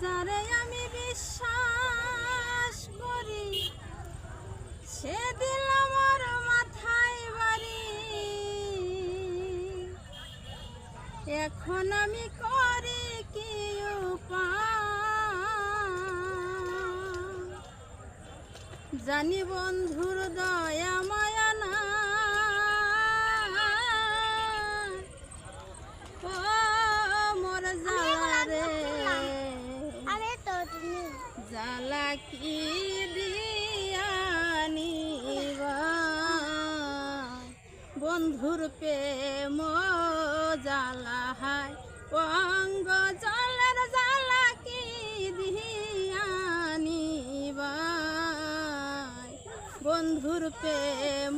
যারে আমি বিশ্বাস করি সে দিল আমার মাথায় বাড়ি। এখন আমি করি কি উপায়? জানি বন্ধুর দয়া মায়া না, ও মোর জ্বালা রে জ্বালা কি দিয়ানিবা। বন্ধুর প্রেম জ্বালা হায় অঙ্গ জলের জ্বালা কি দিয়ানিবা। বন্ধুর প্রেম